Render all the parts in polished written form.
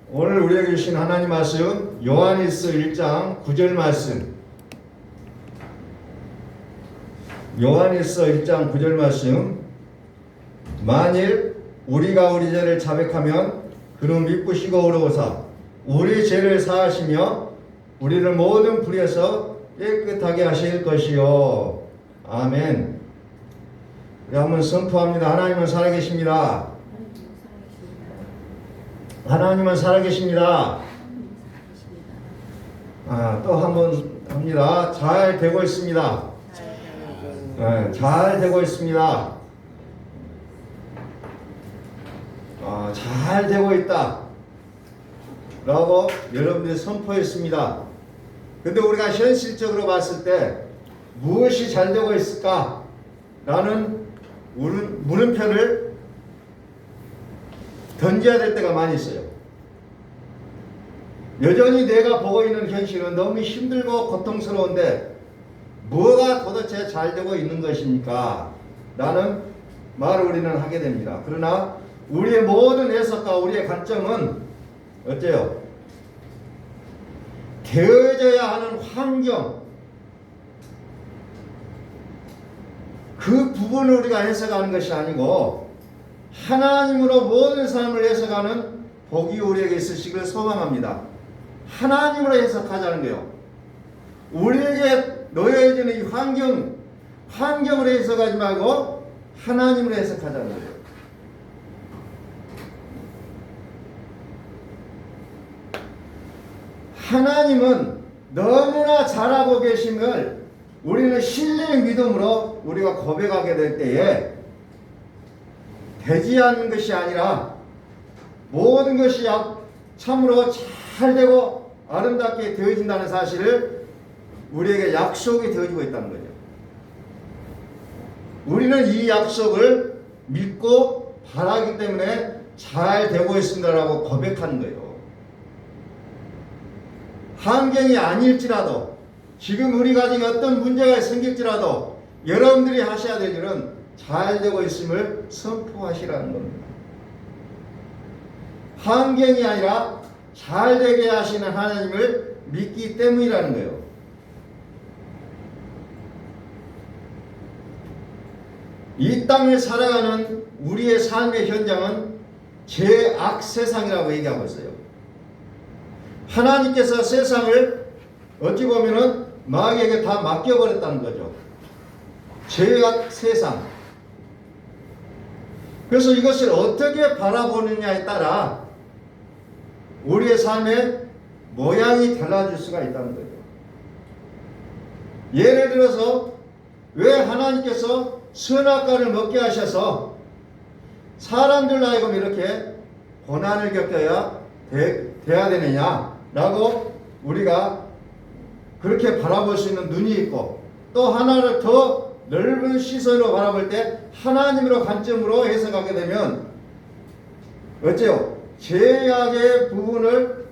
오늘 우리에게 주신 하나님 말씀 요한일서 1장 9절 말씀, 요한일서 1장 9절 말씀. 만일 우리가 우리 죄를 자백하면 그는 믿으시고 의로우사 우리 죄를 사하시며 우리를 모든 불의에서 깨끗하게 하실 것이요. 아멘. 우리 한번 선포합니다. 하나님은 살아계십니다. 하나님은 살아계십니다. 또 한번 합니다. 잘 되고 있습니다. 잘 되고 있습니다. 잘 되고 있다 라고 여러분들이 선포했습니다. 근데 우리가 현실적으로 봤을 때 무엇이 잘 되고 있을까? 라는 물음표를 던져야 될 때가 많이 있어요. 여전히 내가 보고 있는 현실은 너무 힘들고 고통스러운데 뭐가 도대체 잘 되고 있는 것입니까? 라는 말을 우리는 하게 됩니다. 그러나 우리의 모든 해석과 우리의 관점은 어때요? 되어져야 하는 환경, 그 부분을 우리가 해석하는 것이 아니고 하나님으로 모든 삶을 해석하는 복이 우리에게 있으시길 소망합니다. 하나님으로 해석하자는 거예요. 우리에게 놓여지는 이 환경으로 해석하지 말고 하나님으로 해석하자는 거예요. 하나님은 너무나 잘하고 계심을 우리는 신뢰의 믿음으로 우리가 고백하게 될 때에 되지 않는 것이 아니라 모든 것이 참으로 잘 되고 아름답게 되어진다는 사실을 우리에게 약속이 되어지고 있다는 거죠. 우리는 이 약속을 믿고 바라기 때문에 잘 되고 있습니다라고 고백하는 거예요. 환경이 아닐지라도 지금 우리 가정에 어떤 문제가 생길지라도 여러분들이 하셔야 될 일은 잘 되고 있음을 선포하시라는 겁니다. 환경이 아니라 잘 되게 하시는 하나님을 믿기 때문이라는 거예요. 이 땅을 살아가는 우리의 삶의 현장은 죄악 세상이라고 얘기하고 있어요. 하나님께서 세상을 어찌 보면은 마귀에게 다 맡겨버렸다는 거죠. 죄악 세상. 그래서 이것을 어떻게 바라보느냐에 따라 우리의 삶의 모양이 달라질 수가 있다는 거죠. 예를 들어서 왜 하나님께서 선악과를 먹게 하셔서 사람들로 하여금 이렇게 고난을 겪어야 돼야 되느냐라고 우리가 그렇게 바라볼 수 있는 눈이 있고, 또 하나를 더 넓은 시선으로 바라볼 때 하나님으로 관점으로 해석하게 되면 어째요? 죄악의 부분을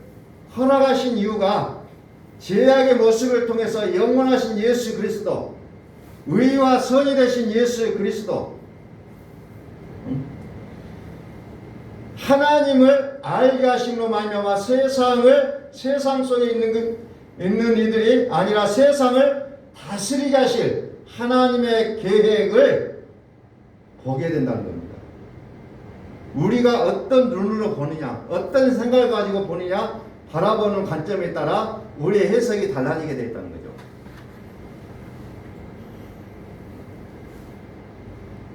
허락하신 이유가 죄악의 모습을 통해서 영원하신 예수 그리스도, 의와 선이 되신 예수 그리스도, 하나님을 알게 하심으로 말미암아 세상 속에 있는 이들이 아니라 세상을 다스리게 하실 하나님의 계획을 보게 된다는 겁니다. 우리가 어떤 눈으로 보느냐, 어떤 생각을 가지고 보느냐, 바라보는 관점에 따라 우리의 해석이 달라지게 되었다는 거죠.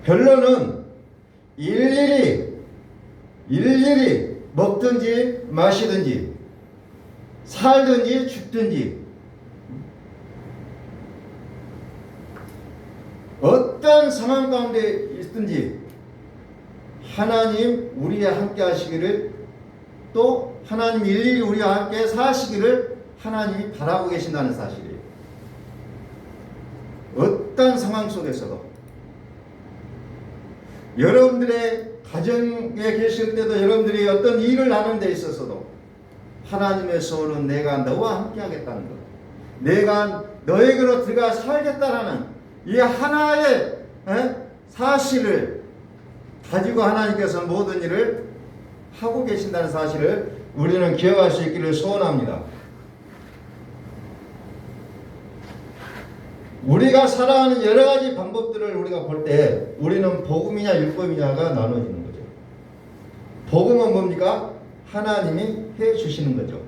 결론은 일일이 먹든지 마시든지 살든지 죽든지 어떤 상황 가운데 있든지 하나님 우리와 함께 하시기를, 또 하나님 일일이 우리와 함께 사시기를 하나님이 바라고 계신다는 사실이에요. 어떤 상황 속에서도 여러분들의 가정에 계실 때도 여러분들이 어떤 일을 하는 데 있어서도 하나님의 소원은 내가 너와 함께 하겠다는 것, 내가 너에게로 들어가 살겠다라는 이 하나의 사실을 가지고 하나님께서 모든 일을 하고 계신다는 사실을 우리는 기억할 수 있기를 소원합니다. 우리가 살아가는 여러 가지 방법들을 우리가 볼 때 우리는 복음이냐 율법이냐가 나눠지는 거죠. 복음은 뭡니까? 하나님이 해 주시는 거죠.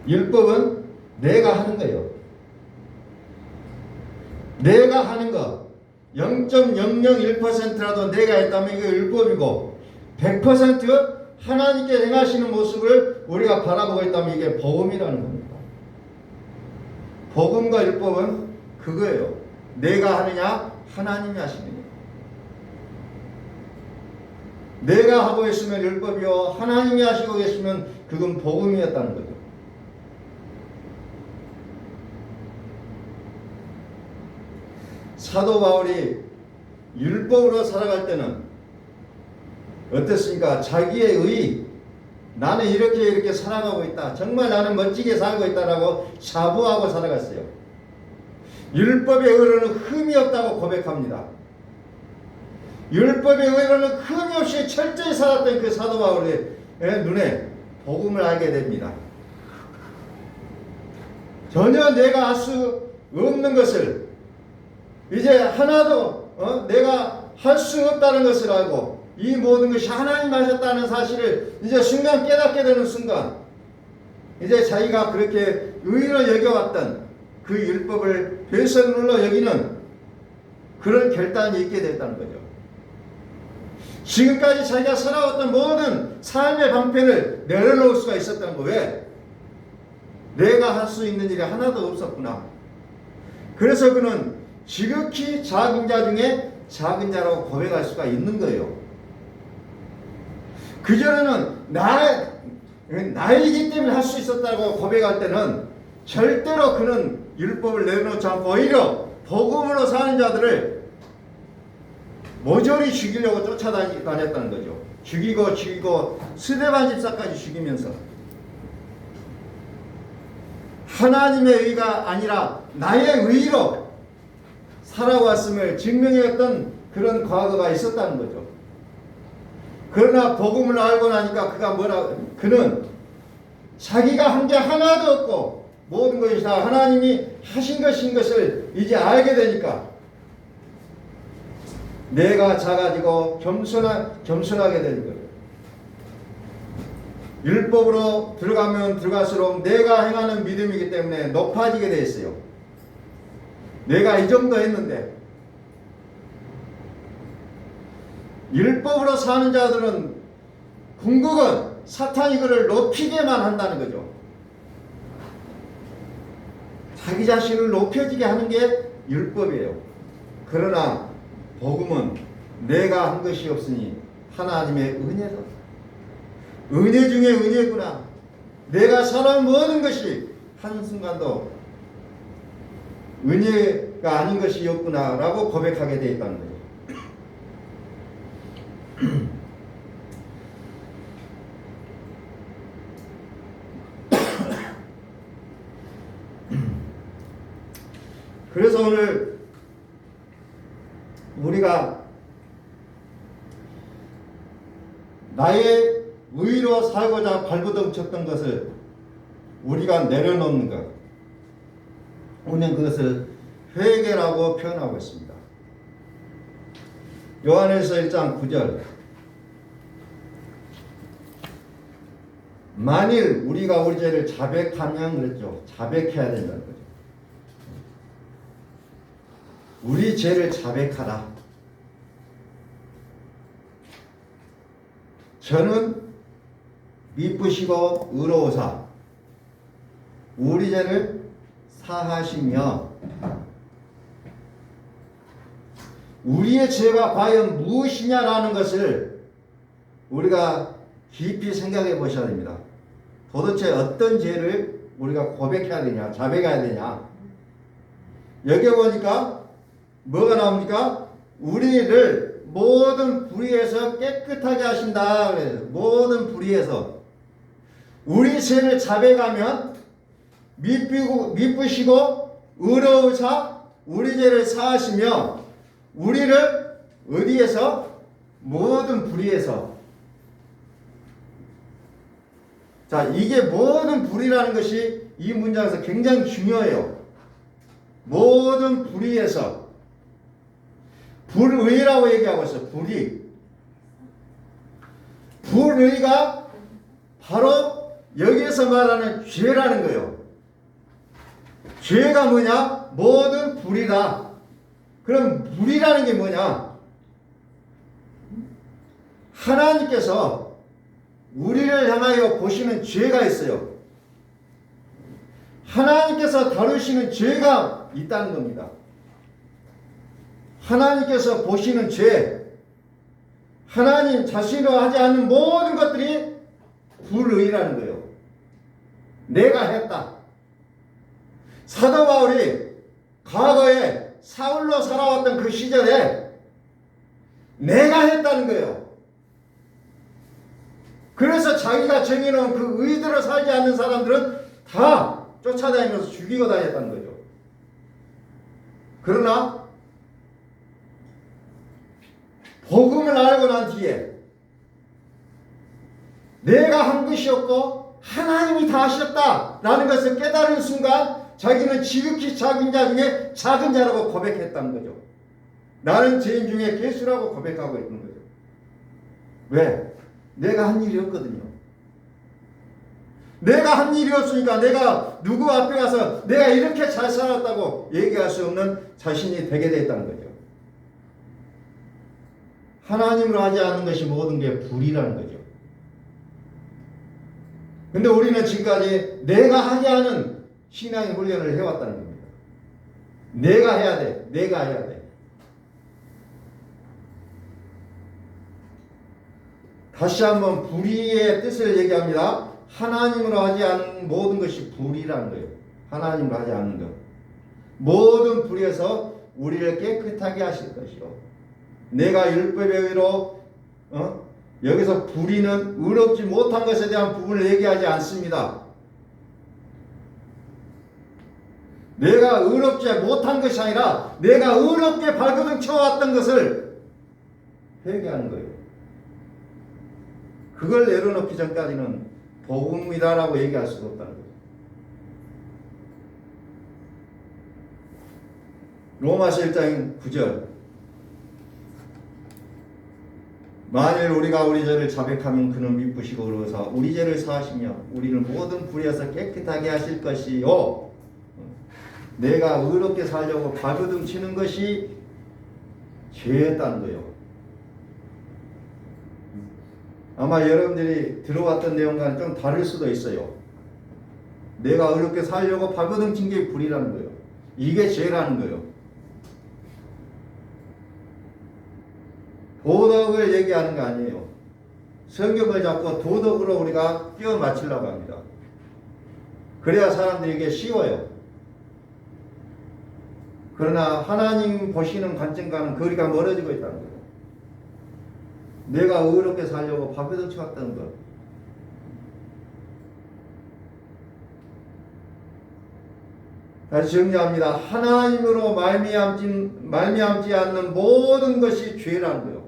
율법은 내가 하는 거예요. 내가 하는 거 0.001%라도 내가 했다면 이게 율법이고 100% 하나님께 행하시는 모습을 우리가 바라보고 있다면 이게 복음이라는 겁니다. 복음과 율법은 그거예요. 내가 하느냐 하나님이 하시느냐. 내가 하고 있으면 율법이요 하나님이 하시고 계시면 그건 복음이었다는 거죠. 사도 바울이 율법으로 살아갈 때는 어땠습니까? 자기의 의, 나는 이렇게 살아가고 있다. 정말 나는 멋지게 살고 있다라고 자부하고 살아갔어요. 율법의 의로는 흠이 없다고 고백합니다. 율법의 의로는 흠이 없이 철저히 살았던 그 사도 바울의 눈에 복음을 알게 됩니다. 전혀 내가 할 수 없는 것을 이제 하나도 내가 할 수 없다는 것을 알고 이 모든 것이 하나님 하셨다는 사실을 이제 순간 깨닫게 되는 순간 이제 자기가 그렇게 의로 여겨왔던 그 율법을 배설물로 여기는 그런 결단이 있게 됐다는 거죠. 지금까지 자기가 살아왔던 모든 삶의 방편을 내려놓을 수가 있었다는 거. 왜? 내가 할 수 있는 일이 하나도 없었구나. 그래서 그는 지극히 작은 자 중에 작은 자라고 고백할 수가 있는 거예요. 그전에는 나이기 때문에 할 수 있었다고 고백할 때는 절대로 그는 율법을 내려놓지 않고 오히려 복음으로 사는 자들을 모조리 죽이려고 쫓아다녔다는 거죠. 죽이고 스데반 집사까지 죽이면서 하나님의 의가 아니라 나의 의로 살아왔음을 증명했던 그런 과거가 있었다는 거죠. 그러나 복음을 알고 나니까 그는 자기가 한 게 하나도 없고 모든 것이 다 하나님이 하신 것인 것을 이제 알게 되니까 내가 작아지고 겸손하게 되는 거예요. 율법으로 들어가면 들어갈수록 내가 행하는 믿음이기 때문에 높아지게 돼 있어요. 내가 이 정도 했는데 율법으로 사는 자들은 궁극은 사탄이 그를 높이게만 한다는 거죠. 자기 자신을 높여지게 하는 게 율법이에요. 그러나 복음은 내가 한 것이 없으니 하나님의 은혜다. 은혜 중에 은혜구나. 내가 살아온 모든 것이 한순간도 은혜가 아닌 것이 없구나 라고 고백하게 되어 있다는 거예요. 그래서 오늘 우리가 나의 의로 살고자 발버둥 쳤던 것을 우리가 내려놓는 것, 오늘 그것을 회개라고 표현하고 있습니다. 요한일서 1장 9절, 만일 우리가 우리 죄를 자백하면 그랬죠. 자백해야 된다는 거죠. 우리 죄를 자백하라. 저는 미쁘시고 의로우사 우리 죄를 사하시며 우리의 죄가 과연 무엇이냐라는 것을 우리가 깊이 생각해 보셔야 됩니다. 도대체 어떤 죄를 우리가 고백해야 되냐, 자백해야 되냐. 여기 보니까 뭐가 나옵니까? 우리를 모든 불의에서 깨끗하게 하신다. 그래요. 모든 불의에서 우리 죄를 자백하면 미쁘시고 의로우사 우리 죄를 사하시며 우리를 어디에서? 모든 불의에서 자, 이게 모든 불이라는 것이 이 문장에서 굉장히 중요해요. 모든 불의에서 불의라고 얘기하고 있어요. 불의. 불의가 바로 여기에서 말하는 죄라는 거예요. 죄가 뭐냐? 모든 불이다. 그럼 불이라는 게 뭐냐? 하나님께서 우리를 향하여 보시는 죄가 있어요. 하나님께서 다루시는 죄가 있다는 겁니다. 하나님께서 보시는 죄, 하나님 자신으로 하지 않는 모든 것들이 불의라는 거예요. 내가 했다. 사도 바울이 과거에 사울로 살아왔던 그 시절에 내가 했다는 거예요. 그래서 자기가 정해놓은 그 의대로 살지 않는 사람들은 다 쫓아다니면서 죽이고 다녔다는 거죠. 그러나 복음을 알고 난 뒤에 내가 한 것이었고 하나님이 다 하셨다라는 것을 깨달은 순간 자기는 지극히 작은 자 중에 작은 자라고 고백했다는 거죠. 나는 죄인 중에 괴수라고 고백하고 있는 거죠. 왜? 내가 한 일이었거든요. 내가 한 일이 없으니까 내가 누구 앞에 가서 내가 이렇게 잘 살았다고 얘기할 수 없는 자신이 되게 됐다는 거죠. 하나님으로 하지 않는 것이 모든 게 불이라는 거죠. 근데 우리는 지금까지 내가 하지 않은 신앙의 훈련을 해왔다는 겁니다. 내가 해야 돼. 내가 해야 돼. 다시 한번 불의의 뜻을 얘기합니다. 하나님으로 하지 않은 모든 것이 불의라는 거예요. 하나님으로 하지 않는 것. 모든 불의에서 우리를 깨끗하게 하실 것이요. 내가 율법의 의로 여기서 불의는 의롭지 못한 것에 대한 부분을 얘기하지 않습니다. 내가 의롭지 못한 것이 아니라 내가 의롭게 발버둥 쳐왔던 것을 회개하는 거예요. 그걸 내려놓기 전까지는 복음이다라고 얘기할 수가 없다는 거예요. 로마서 1장 9절. 만일 우리가 우리 죄를 자백하면 그는 미쁘시고 의로우사 우리 죄를 사하시며 우리를 모든 불의에서 깨끗하게 하실 것이요. 내가 의롭게 살려고 발버둥 치는 것이 죄였다는 거예요. 아마 여러분들이 들어왔던 내용과는 좀 다를 수도 있어요. 내가 의롭게 살려고 발버둥 친 게 불이라는 거예요. 이게 죄라는 거예요. 도덕을 얘기하는 거 아니에요. 성경을 잡고 도덕으로 우리가 끼워 맞추려고 합니다. 그래야 사람들에게 쉬워요. 그러나 하나님 보시는 관점과는 거리가 멀어지고 있다는 거예요. 내가 의롭게 살려고 발버둥 쳐왔던 것. 다시 정리합니다. 하나님으로 말미암지 않는 모든 것이 죄라는 거예요.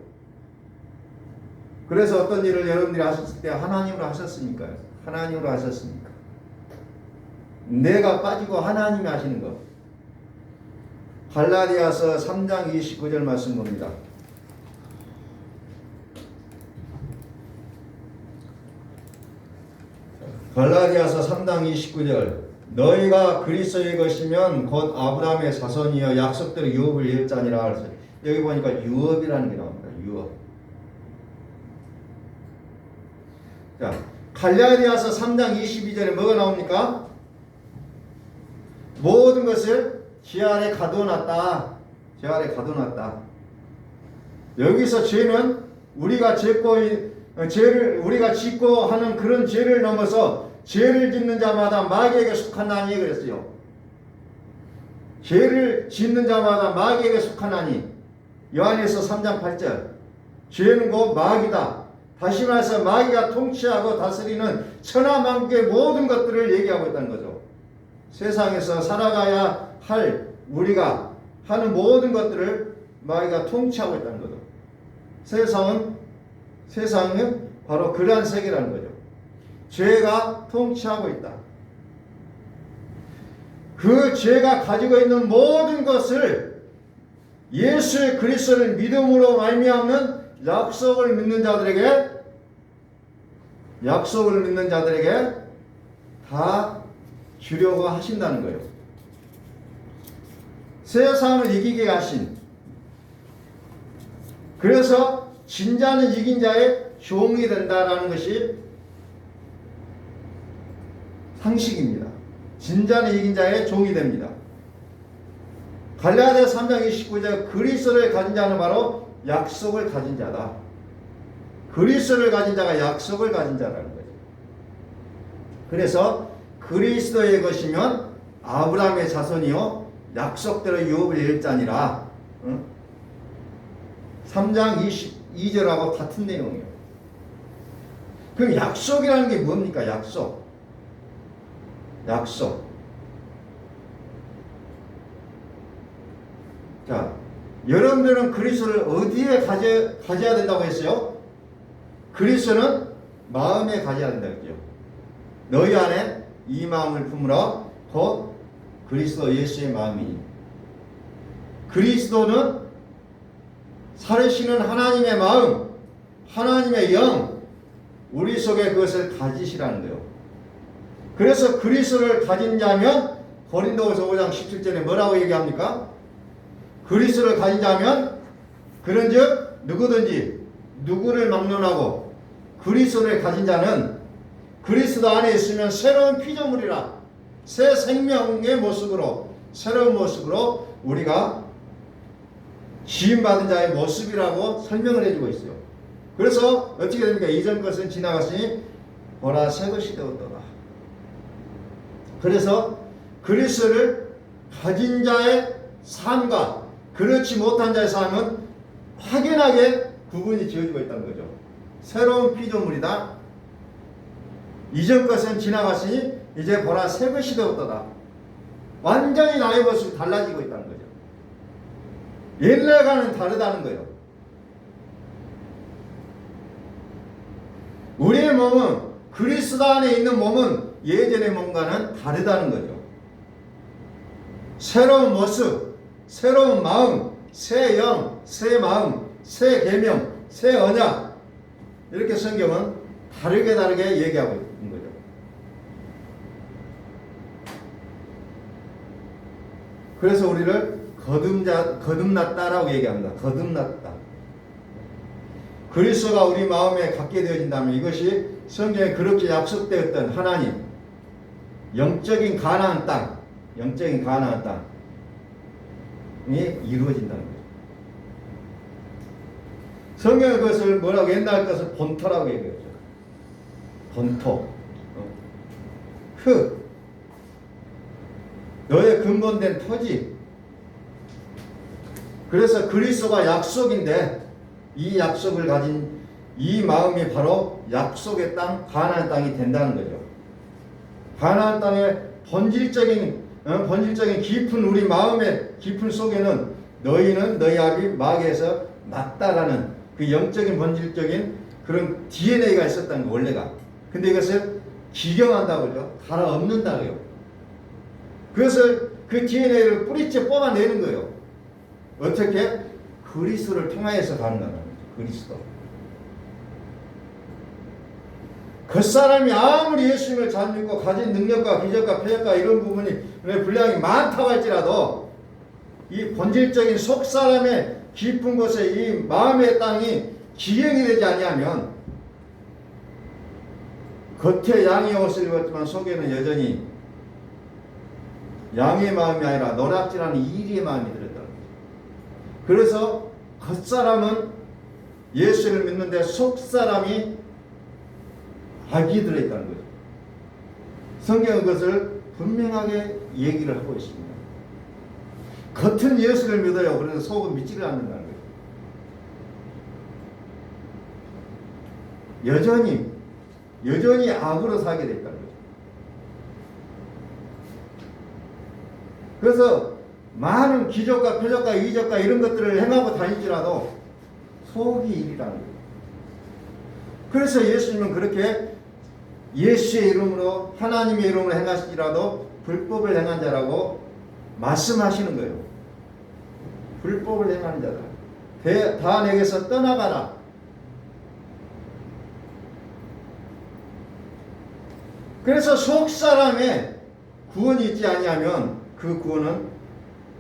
그래서 어떤 일을 여러분들이 하셨을 때 하나님으로 하셨습니까? 하나님으로 하셨습니까? 내가 빠지고 하나님이 하시는 것. 갈라디아서 3장 29절 말씀 봅니다. 갈라디아서 3장 29절. 너희가 그리스도의 것이면 곧 아브라함의 자손이여 약속대로 유업을 이을자니라 하셨어요. 여기 보니까 유업이라는 게 나옵니다. 유업. 자, 갈라디아서 3장 22절에 뭐가 나옵니까? 모든 것을 지 아래 가둬놨다. 지 아래 가둬놨다. 여기서 죄는 우리가 짓고 하는 그런 죄를 넘어서 죄를 짓는 자마다 마귀에게 속하나니 그랬어요. 죄를 짓는 자마다 마귀에게 속하나니. 요한에서 3장 8절. 죄는 곧 마귀다. 다시 말해서 마귀가 통치하고 다스리는 천하만국의 모든 것들을 얘기하고 있다는 거죠. 세상에서 살아가야 할 우리가 하는 모든 것들을 마귀가 통치하고 있다는 거죠. 세상은 바로 그러한 세계라는 거죠. 죄가 통치하고 있다. 그 죄가 가지고 있는 모든 것을 예수 그리스도를 믿음으로 말미암는 약속을 믿는 자들에게 다 주려고 하신다는 거예요. 세상을 이기게 하신, 그래서 진자는 이긴 자의 종이 된다라는 것이 상식입니다. 진자는 이긴 자의 종이 됩니다. 갈라디아 3장 29절 그리스도를 가진 자는 바로 약속을 가진 자다. 그리스도를 가진 자가 약속을 가진 자라는 거죠. 그래서 그리스도의 것이면 아브라함의 자손이요 약속대로 유업을 이을 자니라. 3장 22절하고 같은 내용이에요. 그럼 약속이라는 게 뭡니까? 약속. 자, 여러분들은 그리스도를 어디에 가져야 된다고 했어요? 그리스도는 마음에 가져야 된다고 했죠. 너희 안에 이 마음을 품으라 곧 그리스도 예수의 마음이니. 그리스도는 살으시는 하나님의 마음, 하나님의 영, 우리 속에 그것을 가지시라는 거예요. 그래서 그리스도를 가진 자면 고린도후서 5장 17절에 뭐라고 얘기합니까? 그리스도를 가진 자면 그런즉 누구든지 누구를 막론하고 그리스도를 가진 자는 그리스도 안에 있으면 새로운 피조물이라. 새 생명의 모습으로, 새로운 모습으로 우리가 지음받은 자의 모습이라고 설명을 해주고 있어요. 그래서 어떻게 됩니까? 이전 것은 지나갔으니 보라 새 것이 되었도다. 그래서 그리스도를 가진 자의 삶과 그렇지 못한 자의 삶은 확연하게 구분이 지어지고 있다는 거죠. 새로운 피조물이다. 이전 것은 지나갔으니 이제 보라 새 것이 되었도다. 완전히 나의 모습이 달라지고 있다는 거죠. 옛날과는 다르다는 거예요. 우리의 몸은 그리스도 안에 있는 몸은 예전의 몸과는 다르다는 거죠. 새로운 모습, 새로운 마음, 새 영, 새 마음, 새 계명, 새 언약, 이렇게 성경은 다르게 얘기하고 있는 거죠. 그래서 우리를 거듭났다라고 얘기합니다. 거듭났다. 그리스도가 우리 마음에 갖게 되어진다면 이것이 성경에 그렇게 약속되었던 하나님, 영적인 가나안 땅이 이루어진다는 거죠. 성경은 그것을 뭐라고 옛날 것을 본토라고 얘기했죠. 본토. 흙. 너의 근본된 토지. 그래서 그리스도가 약속인데 이 약속을 가진 이 마음이 바로 약속의 땅, 가나안 땅이 된다는 거죠. 가나안 땅의 본질적인 깊은 우리 마음의 깊은 속에는 너희는 너희 아비 마귀에서 났다라는 그 영적인 본질적인 그런 DNA가 있었다는 거 원래가. 근데 이것을 기경한다고 그러죠. 갈아엎는다고요. 그것을 그 DNA를 뿌리째 뽑아내는 거예요. 어떻게? 그리스도를 통하여서 가능하다는 거죠. 그리스도. 그 사람이 아무리 예수님을 잘 믿고 가진 능력과 기적과 표적과 이런 부분이 분량이 많다고 할지라도 이 본질적인 속 사람의 깊은 곳에 이 마음의 땅이 기경이 되지 아니하면 겉에 양의 옷을 입었지만 속에는 여전히 양의 마음이 아니라 노략질하는 이리의 마음이 들었다는 거죠. 그래서 겉사람은 예수를 믿는데 속사람이 악이 들어있다는 거죠. 성경은 그것을 분명하게 얘기를 하고 있습니다. 겉은 예수를 믿어요. 그래서 속은 믿지를 않는다는 거죠. 여전히 악으로 살게 되어 있다는 거죠. 그래서 많은 기적과 표적과 이적과 이런 것들을 행하고 다니지라도 속이 일이라는 거예요. 그래서 예수님은 그렇게 예수의 이름으로 하나님의 이름으로 행하시지라도 불법을 행한 자라고 말씀하시는 거예요. 불법을 행하는 자다. 다 내게서 떠나가라. 그래서 속사람의 구원이 있지 아니하면 그 구원은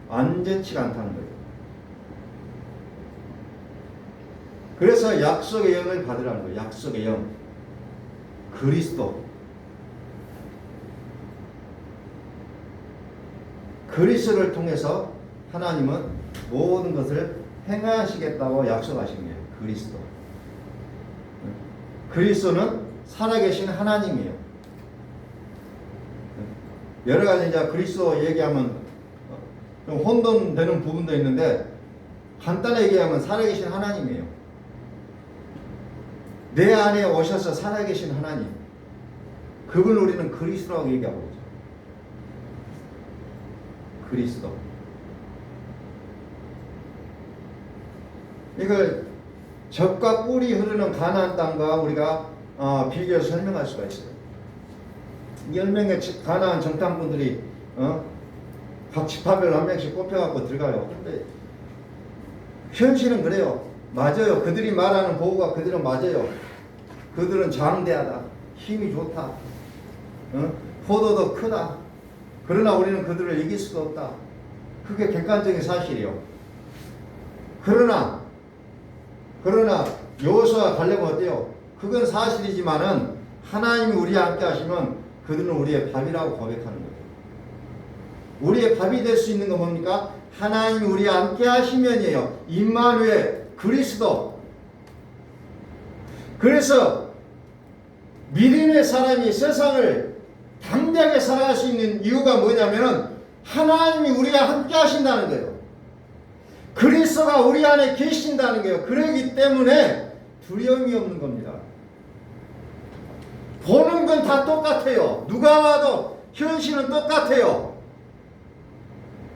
완전치가 않다는 거예요. 그래서 약속의 영을 받으라는 거예요. 약속의 영. 그리스도. 그리스도를 통해서 하나님은 모든 것을 행하시겠다고 약속하신 거예요. 그리스도. 그리스도는 살아계신 하나님이에요. 여러 가지 이제 그리스도 얘기하면 좀 혼돈되는 부분도 있는데 간단하게 얘기하면 살아계신 하나님이에요. 내 안에 오셔서 살아계신 하나님. 그분을 우리는 그리스도라고 얘기하고 있죠. 그리스도. 이걸 젖과 꿀이 흐르는 가나안 땅과 우리가 비교해서 설명할 수가 있어요. 10명의 가나안 정탐꾼들이 각 지파별로 한 명씩 뽑혀갖고 들어가요. 근데 현실은 그래요. 맞아요. 그들이 말하는 보고가 그들은 맞아요. 그들은 장대하다. 힘이 좋다. 포도도 크다. 그러나 우리는 그들을 이길 수가 없다. 그게 객관적인 사실이요. 그러나 여호수아와 갈렙은 어때요? 그건 사실이지만은 하나님이 우리와 함께 하시면 그들은 우리의 밥이라고 고백하는 거예요. 우리의 밥이 될 수 있는 건 뭡니까? 하나님이 우리와 함께 하시면이에요. 임마누엘, 그리스도. 그래서 믿음의 사람이 세상을 담대하게 살아갈 수 있는 이유가 뭐냐면은 하나님이 우리와 함께 하신다는 거예요. 그리스도가 우리 안에 계신다는 거예요. 그러기 때문에 두려움이 없는 겁니다. 보는 건 다 똑같아요. 누가 와도 현실은 똑같아요.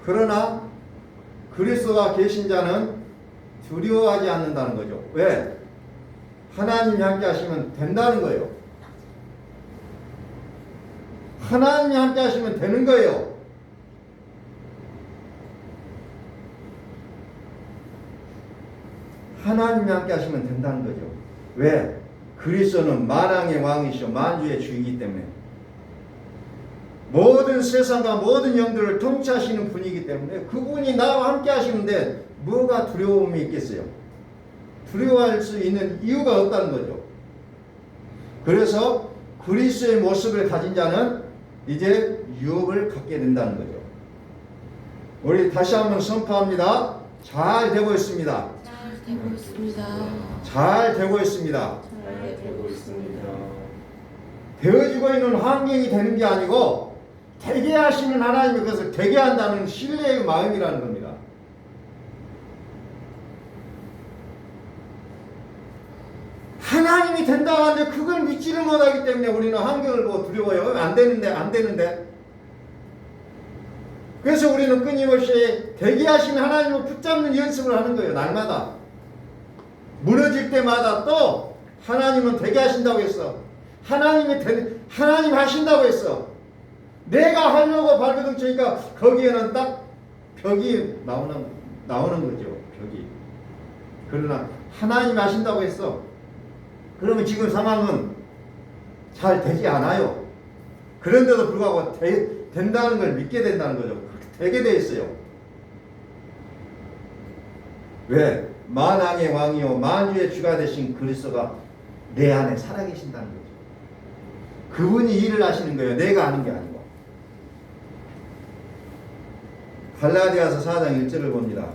그러나 그리스도가 계신 자는 두려워하지 않는다는 거죠. 왜? 하나님이 함께 하시면 된다는 거예요. 하나님이 함께 하시면 되는 거예요. 하나님이 함께 하시면 된다는 거죠. 왜? 그리스도는 만왕의 왕이시오. 만주의 주이기 때문에. 모든 세상과 모든 영들을 통치하시는 분이기 때문에 그분이 나와 함께 하시는데 뭐가 두려움이 있겠어요? 두려워할 수 있는 이유가 없다는 거죠. 그래서 그리스도의 모습을 가진 자는 이제 유업을 갖게 된다는 거죠. 우리 다시 한번 선포합니다. 잘 되고 있습니다. 잘 되고 있습니다. 잘 되고 있습니다. 잘 되고 있습니다. 되어지고 있는 환경이 되는 게 아니고 되게 하시는 하나님이 그것을 되게 한다는 신뢰의 마음이라는 겁니다. 하나님이 된다고 하는데 그걸 믿지를 못하기 때문에 우리는 환경을 보고 두려워요. 안 되는데. 그래서 우리는 끊임없이 되게 하시는 하나님을 붙잡는 연습을 하는 거예요. 날마다. 무너질 때마다 또 하나님은 되게 하신다고 했어. 하나님 하신다고 했어. 내가 하려고 발버둥 치니까 거기에는 딱 벽이 나오는 거죠. 벽이. 그러나 하나님 하신다고 했어. 그러면 지금 상황은 잘 되지 않아요. 그런데도 불구하고 된다는 걸 믿게 된다는 거죠. 되게 돼 있어요. 왜? 만왕의 왕이요 만주의 주가 되신 그리스도가 내 안에 살아계신다는 거죠. 그분이 일을 하시는 거예요. 내가 하는 게 아니고. 갈라디아서 4장 1절을 봅니다.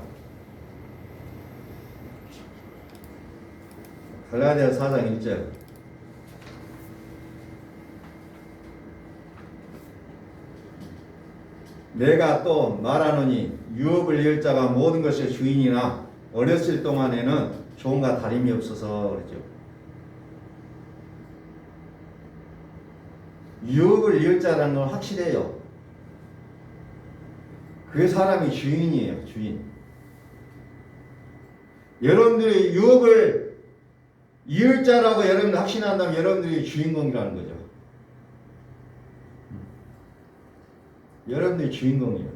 갈라디아서 4장 1절. 내가 또 말하노니 유업을 이을 자가 모든 것의 주인이나 어렸을 동안에는 종과 다름이 없어서 그러죠. 유업을 이을 자라는 건 확실해요. 그 사람이 주인이에요. 주인. 여러분들이 유업을 이을 자라고 여러분들 확신한다면 여러분들이 주인공이라는 거죠. 여러분들이 주인공이에요.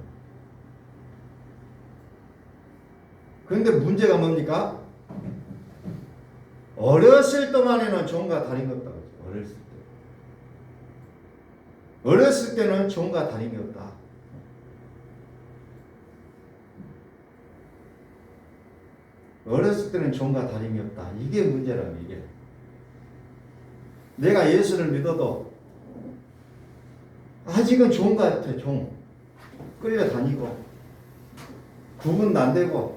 그런데 문제가 뭡니까? 어렸을 동안에는 종과 다름이 없다. 어렸을 때. 어렸을 때는 종과 다름이 없다. 어렸을 때는 종과 다름이 없다. 이게 문제라는 이게. 내가 예수를 믿어도 아직은 종 같아. 종. 끌려다니고 구분도 안 되고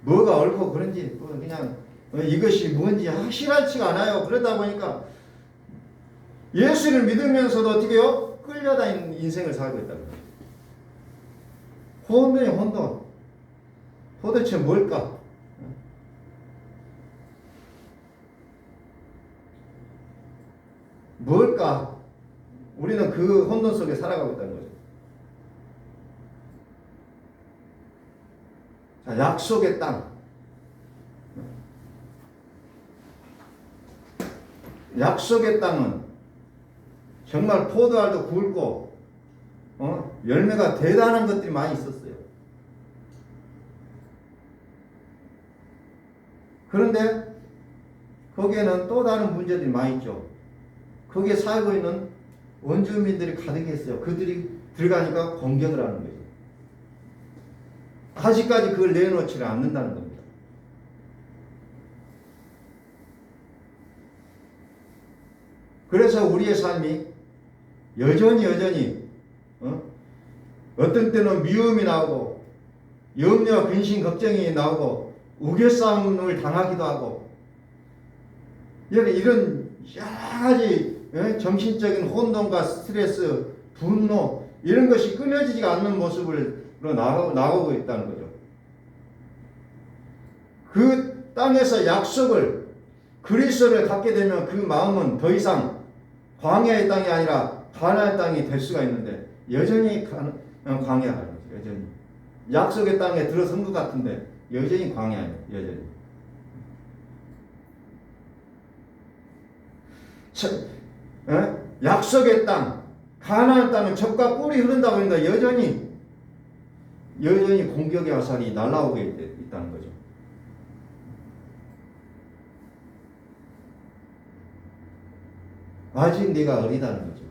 뭐가 옳고 그런지 그냥 이것이 뭔지 확실하지가 않아요. 그러다 보니까 예수를 믿으면서도 어떻게 해요? 끌려다니는 인생을 살고 있다는 거예요. 혼돈이 혼돈. 도대체 뭘까? 뭘까? 우리는 그 혼돈 속에 살아가고 있다는 거죠. 자, 약속의 땅. 약속의 땅은 정말 포도알도 굵고 열매가 대단한 것들이 많이 있었어요. 그런데 거기에는 또 다른 문제들이 많이 있죠. 거기에 살고 있는 원주민들이 가득했어요. 그들이 들어가니까 공격을 하는 거죠. 아직까지 그걸 내놓지를 않는다는 겁니다. 그래서 우리의 삶이 여전히 어떤 때는 미움이 나오고 염려, 근심, 걱정이 나오고 우겨싸움을 당하기도 하고 이런 여러 가지 정신적인 혼돈과 스트레스, 분노 이런 것이 끊어지지가 않는 모습으로 나오고 있다는 거죠. 그 땅에서 약속을 그리스도를 갖게 되면 그 마음은 더 이상 광야의 땅이 아니라 가나안의 땅이 될 수가 있는데 여전히 광야라는 거죠. 여전히 약속의 땅에 들어선 것 같은데 여전히 광야예요. 여전히. 약속의 땅, 가나안 땅은 젖과 꿀이 흐른다고 하는데 여전히 공격의 화살이 날아오고 있다는 거죠. 아직 네가 어리다는 거죠.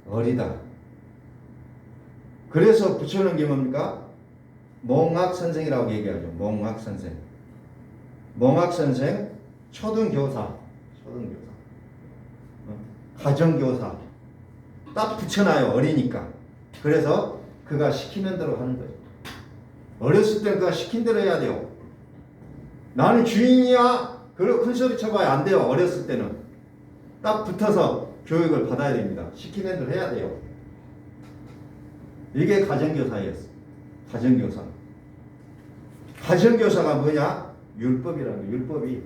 어리다. 그래서 붙여놓은 게 뭡니까? 몽학선생이라고 얘기하죠. 몽학선생. 몽학선생, 초등교사. 가정교사. 딱 붙여놔요. 어리니까. 그래서 그가 시키는 대로 하는 거죠. 어렸을 때 그가 시킨 대로 해야 돼요. 나는 주인이야. 그리고 큰 소리 쳐봐야 안 돼요. 어렸을 때는. 딱 붙어서 교육을 받아야 됩니다. 시키는 대로 해야 돼요. 이게 가정교사였어. 가정교사. 가정교사가 뭐냐? 율법이라는 거예요. 율법이.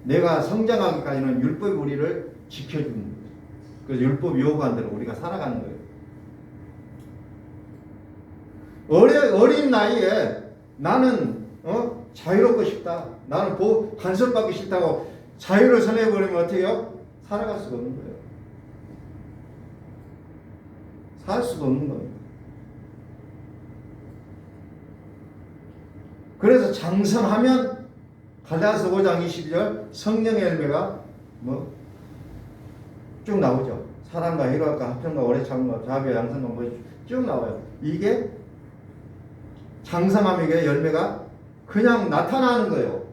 내가 성장하기까지는 율법이 우리를 지켜주는 거예요. 그래서 율법 요구한 대로 우리가 살아가는 거예요. 어린 나이에 나는 자유롭고 싶다. 나는 간섭받기 싫다고 자유를 선해버리면 어떻게 해요? 살아갈 수가 없는 거예요. 살 수가 없는 겁니다. 그래서 장성하면 갈라디아서 5장 22절 성령의 열매가 쭉 나오죠. 사랑과 희락과 합평과 오래 참음과 자비와 양선과 쭉 나와요. 이게 장성함의 열매가 그냥 나타나는 거예요.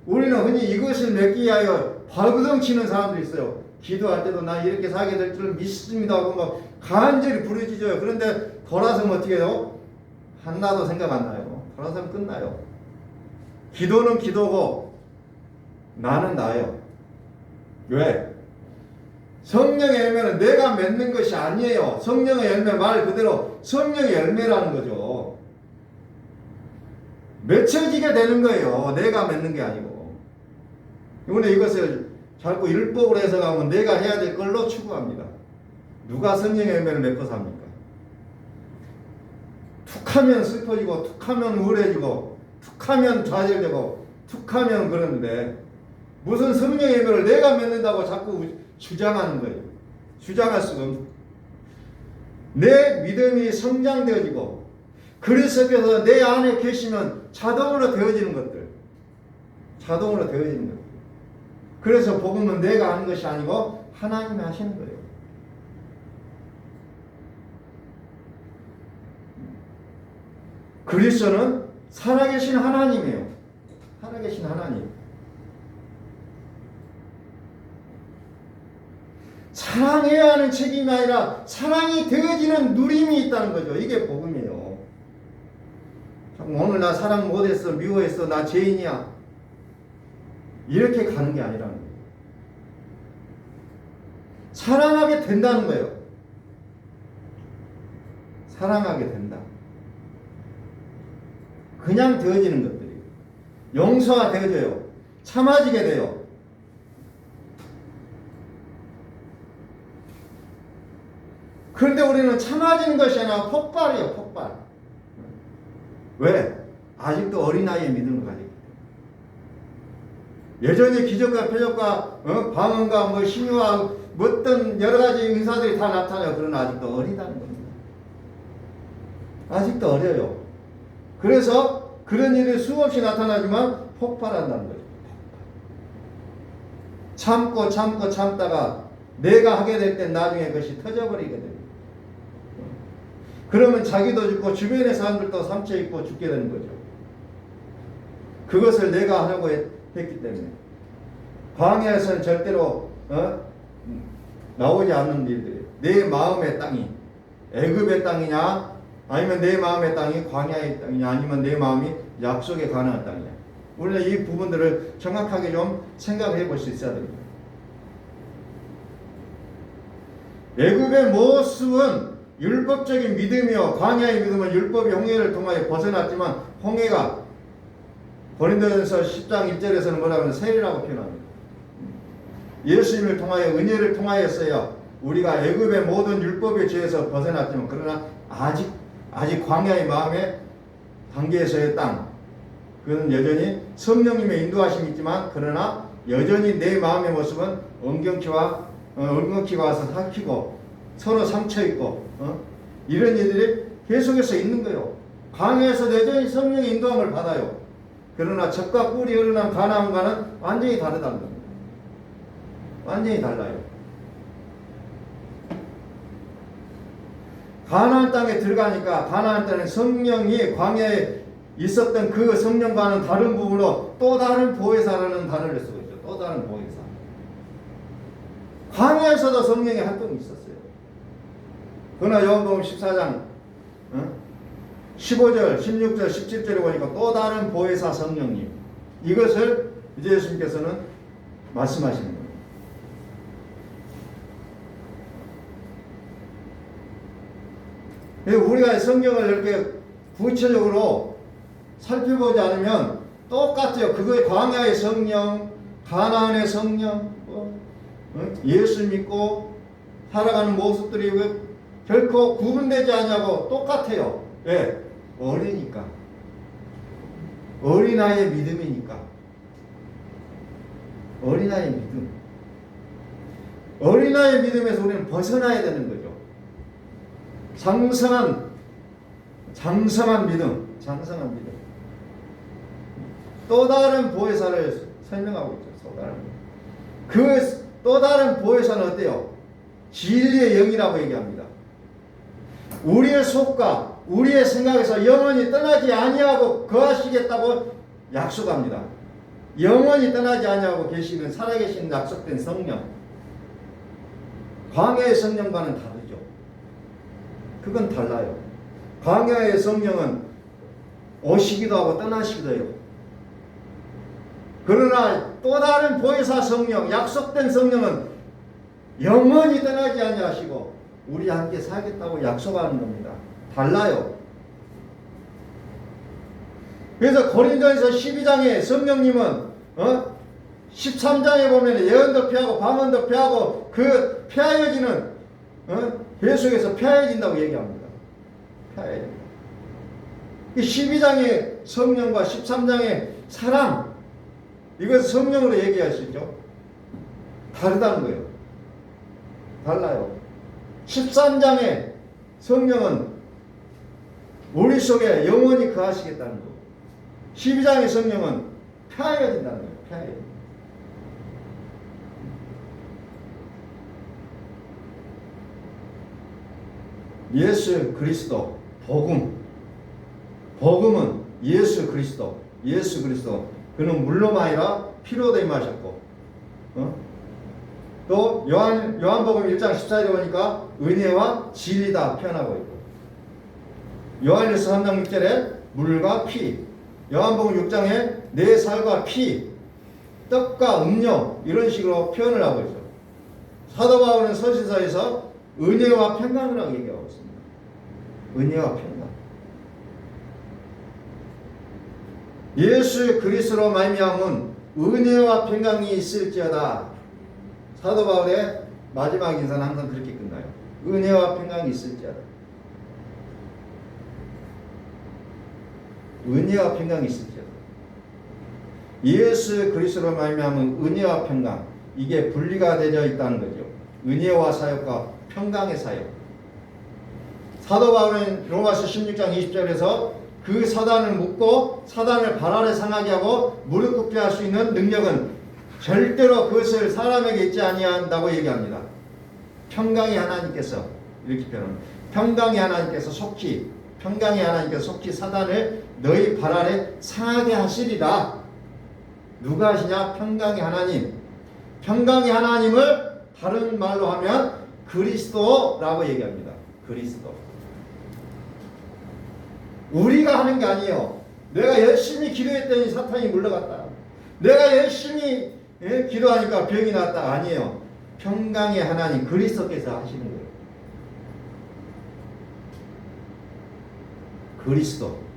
우리는 흔히 이것을 맺기 위하여 발구덩 치는 사람들이 있어요. 기도할 때도 나 이렇게 살게 될 줄 믿습니다 하고 막 간절히 부르짖어요. 그런데 돌아서면 어떻게 해요? 하나도 생각 안 나요. 돌아서면 끝나요. 기도는 기도고 나는 나예요. 왜? 성령의 열매는 내가 맺는 것이 아니에요. 성령의 열매 말 그대로 성령의 열매라는 거죠. 맺혀지게 되는 거예요. 내가 맺는 게 아니고. 이번에 이것을 자꾸 율법으로 해석하면 내가 해야 될 걸로 추구합니다. 누가 성령의 열매를 맺고 삽니까? 툭하면 슬퍼지고 툭하면 우울해지고 툭하면 좌절되고 툭하면 그러는데 무슨 성령의 열매를 내가 맺는다고 자꾸 주장하는 거예요. 주장할 수가 없는. 내 믿음이 성장되어지고 그리스도께서 내 안에 계시면 자동으로 되어지는 것들. 자동으로 되어지는 것들. 그래서 복음은 내가 하는 것이 아니고 하나님이 하시는 거예요. 그리스도는 살아계신 하나님이에요. 살아계신 하나님. 사랑해야 하는 책임이 아니라 사랑이 되어지는 누림이 있다는 거죠. 이게 복음이에요. 오늘 나 사랑 못했어, 미워했어, 나 죄인이야. 이렇게 가는 게 아니라는 거예요. 사랑하게 된다는 거예요. 사랑하게 된다. 그냥 되어지는 것들이 용서가 되어져요. 참아지게 돼요. 그런데 우리는 참아지는 것이 아니라 폭발이에요. 폭발. 왜? 아직도 어린아이의 믿음을 가지고 있다. 여전히 기적과 표적과 방언과 뭐 신유와 어떤 여러 가지 은사들이 다 나타나요. 그러나 아직도 어리다는 겁니다. 아직도 어려요. 그래서 그런 일이 수없이 나타나지만 폭발한다는 거죠. 참고 참고 참다가 내가 하게 될 때 나중에 그것이 터져버리거든요. 그러면 자기도 죽고 주변의 사람들도 상처 입고 죽게 되는 거죠. 그것을 내가 하려고 했기 때문에 광야에서는 절대로 나오지 않는 일들이 내 마음의 땅이 애굽의 땅이냐 아니면 내 마음의 땅이 광야의 땅이냐 아니면 내 마음이 약속에 가는 땅이냐. 우리는 이 부분들을 정확하게 좀 생각해 볼 수 있어야 됩니다. 애굽의 모습은 율법적인 믿음이요 광야의 믿음은 율법이 홍해를 통하여 벗어났지만 홍해가 고린도전서 10장 1절에서는 뭐라고 하면 세리라고 표현합니다. 예수님을 통하여 은혜를 통하였어야 우리가 애굽의 모든 율법의 죄에서 벗어났지만 그러나 아직 광야의 마음의 단계에서의 땅 그는 여전히 성령님의 인도하심이 있지만 그러나 여전히 내 마음의 모습은 엉겅퀴가 와서 삭히고 서로 상처 있고 이런 일들이 계속해서 있는 거예요. 광야에서 여전히 성령의 인도함을 받아요. 그러나 젖과 꿀이 흐르는 가나안과는 완전히 다르다는 겁니다. 완전히 달라요. 가나안 땅에 들어가니까 가나안 땅에 성령이 광야에 있었던 그 성령과는 다른 부분으로 또 다른 보혜사라는 단어를 쓰고 있죠. 또 다른 보혜사. 광야에서도 성령의 활동이 있었어요. 그러나 요한복음 14장 15절, 16절, 17절에 보니까 또 다른 보혜사 성령님 이것을 이제 예수님께서는 말씀하시는 거예요. 우리가 성경을 이렇게 구체적으로 살펴보지 않으면 똑같아요. 그거의 광야의 성령, 가나안의 성령, 예수 믿고 살아가는 모습들이 결코 구분되지 않냐고 똑같아요. 왜? 어리니까. 어린아이의 믿음이니까. 어린아이의 믿음. 어린아이의 믿음에서 우리는 벗어나야 되는 거죠. 장성한 믿음. 장성한 믿음. 또 다른 보혜사를 설명하고 있죠. 그 또 다른 보혜사는 어때요? 진리의 영이라고 얘기합니다. 우리의 속과 우리의 생각에서 영원히 떠나지 아니하고 거하시겠다고 약속합니다. 영원히 떠나지 아니하고 계시는 살아계신 약속된 성령. 광야의 성령과는 다르죠. 그건 달라요. 광야의 성령은 오시기도 하고 떠나시기도 해요. 그러나 또 다른 보혜사 성령, 약속된 성령은 영원히 떠나지 아니하시고 우리 함께 살겠다고 약속하는 겁니다. 달라요. 그래서 고린도전서 12장에 성령님은 13장에 보면 예언도 피하고 방언도 피하고 그 피하여지는 계속해서 피하여진다고 얘기합니다. 피하여진다. 12장의 성령과 13장의 사랑 이것을 성령으로 얘기할 수 있죠. 다르다는 거예요. 달라요. 13장에 성령은 우리 속에 영원히 거하시겠다는 거. 12장의 성령은 펴야 된다는 거예요. 펴야 돼. 예수 그리스도 복음은 예수 그리스도 그는 물로만 아니라 피로도 임하셨고 또 요한복음 1장 14절에 보니까 은혜와 진리다 표현하고 있고 요한일서 3장 6절에 물과 피 요한복음 6장에 내 살과 피 떡과 음료 이런 식으로 표현을 하고 있죠. 사도 바울은 서신서에서 은혜와 평강이라고 얘기하고 있습니다. 은혜와 평강. 예수 그리스도로 말미암은 은혜와 평강이 있을지어다. 사도 바울의 마지막 인사는 항상 그렇게 끝나요. 은혜와 평강이 있을지어다. 은혜와 평강이 있을지어다. 예수 그리스도로 말미암은 은혜와 평강 이게 분리가 되어 있다는 거죠. 은혜와 사역과 평강의 사역. 사도 바울은 로마서 16장 20절에서 그 사단을 묶고 사단을 발 아래 상하게 하고 무릎 꿇게 할 수 있는 능력은 절대로 그것을 사람에게 있지 아니한다고 얘기합니다. 평강의 하나님께서 이렇게 표현합니다. 평강의 하나님께서 속히 사단을 너희 발 아래 상하게 하시리라. 누가 하시냐? 평강의 하나님. 평강의 하나님을 다른 말로 하면 그리스도라고 얘기합니다. 그리스도. 우리가 하는 게 아니에요. 내가 열심히 기도했더니 사탄이 물러갔다. 내가 열심히 기도하니까 병이 났다. 아니에요. 평강의 하나님 그리스도께서 하시는 거예요. 그리스도.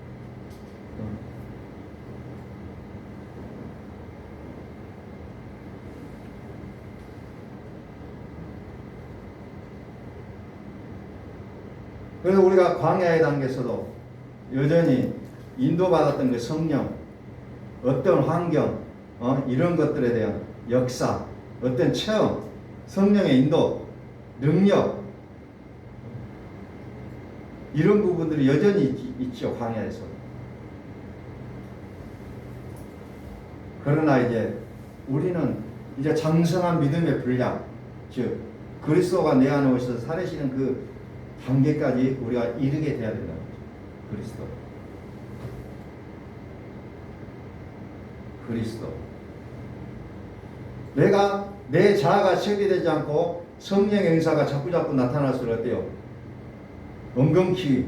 그래서 우리가 광야의 단계에서도 여전히 인도받았던 그 성령, 어떤 환경, 이런 것들에 대한 역사, 어떤 체험, 성령의 인도, 능력 이런 부분들이 여전히 있죠. 광야에서. 그러나 이제 우리는 이제 장성한 믿음의 분량, 즉 그리스도가 내 안에 오셔서 살으시는 그 단계까지 우리가 이르게 돼야 된다. 그리스도. 내가 내 자아가 처리되지 않고 성령의 은사가 자꾸 나타날수록 어때요? 엉겅퀴,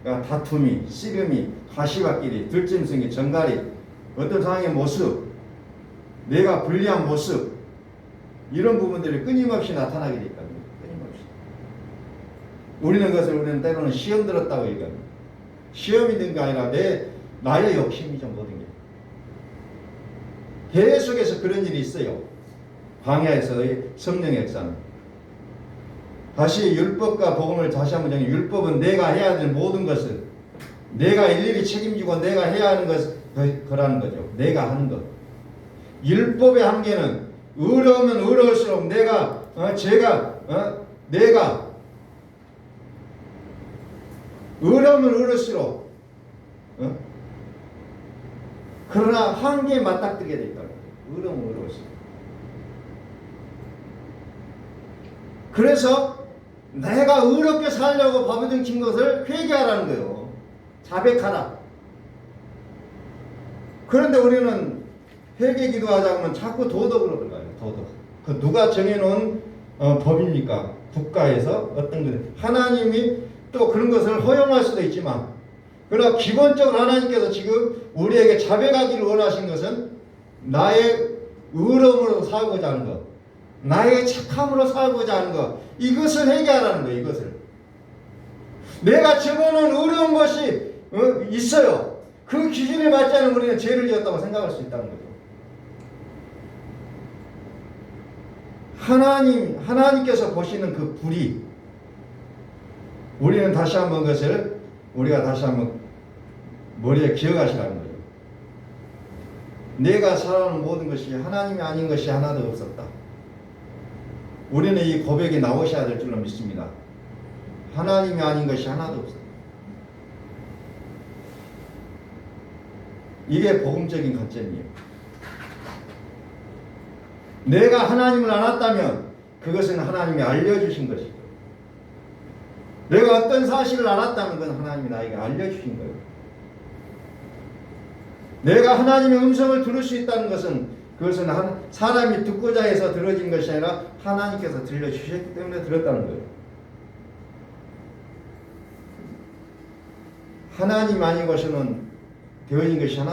다툼이, 씨름이, 가시밭길이, 들짐승이, 정갈이, 어떤 상황의 모습, 내가 불리한 모습 이런 부분들이 끊임없이 나타나게 돼 있거든요. 끊임없이. 우리는 때로는 시험 들었다고 얘기합니다. 시험이 든 게 아니라 나의 욕심이죠. 모든 게. 계속해서 그런 일이 있어요. 광야에서의 성령의 역사는. 다시 율법과 복음을 다시 한번 정해. 율법은 내가 해야 될 모든 것을 내가 일일이 책임지고 내가 해야 하는 거라는 거죠. 내가 하는 것. 율법의 한계는 의로우면 의로울수록 내가 의로우면 의로울수록 그러나 한계에 맞닥뜨리게 돼 있다. 의로우면 의로울수록. 그래서 내가 의롭게 살려고 밥을 등친 것을 회개하라는 거예요. 자백하라. 그런데 우리는 회개 기도하자면 자꾸 도덕으로 들어가요. 도덕. 그 누가 정해놓은 법입니까? 국가에서 어떤 것 하나님이 또 그런 것을 허용할 수도 있지만 그러나 기본적으로 하나님께서 지금 우리에게 자백하기를 원하신 것은 나의 의로움으로 살고자 하는 것, 나의 착함으로 살고자 하는 것, 이것을 회개하라는 거예요. 이것을 내가 적어놓은 의로운 것이 있어요. 그 기준에 맞지 않은 우리는 죄를 지었다고 생각할 수 있다는 거죠. 하나님께서 보시는 그 불이 우리는 다시 한번 그것을 우리가 다시 한번 머리에 기억하시라는 거죠. 내가 살아오는 모든 것이 하나님이 아닌 것이 하나도 없었다. 우리는 이 고백이 나오셔야 될 줄로 믿습니다. 하나님이 아닌 것이 하나도 없어요. 이게 복음적인 관점이에요. 내가 하나님을 알았다면 그것은 하나님이 알려주신 것이고, 내가 어떤 사실을 알았다면 그건 하나님이 나에게 알려주신 거예요. 내가 하나님의 음성을 들을 수 있다는 것은 그것은 사람이 듣고자 해서 들어진 것이 아니라 하나님께서 들려주셨기 때문에 들었다는 거예요. 하나님 아니고서는 되어진 것이 하나도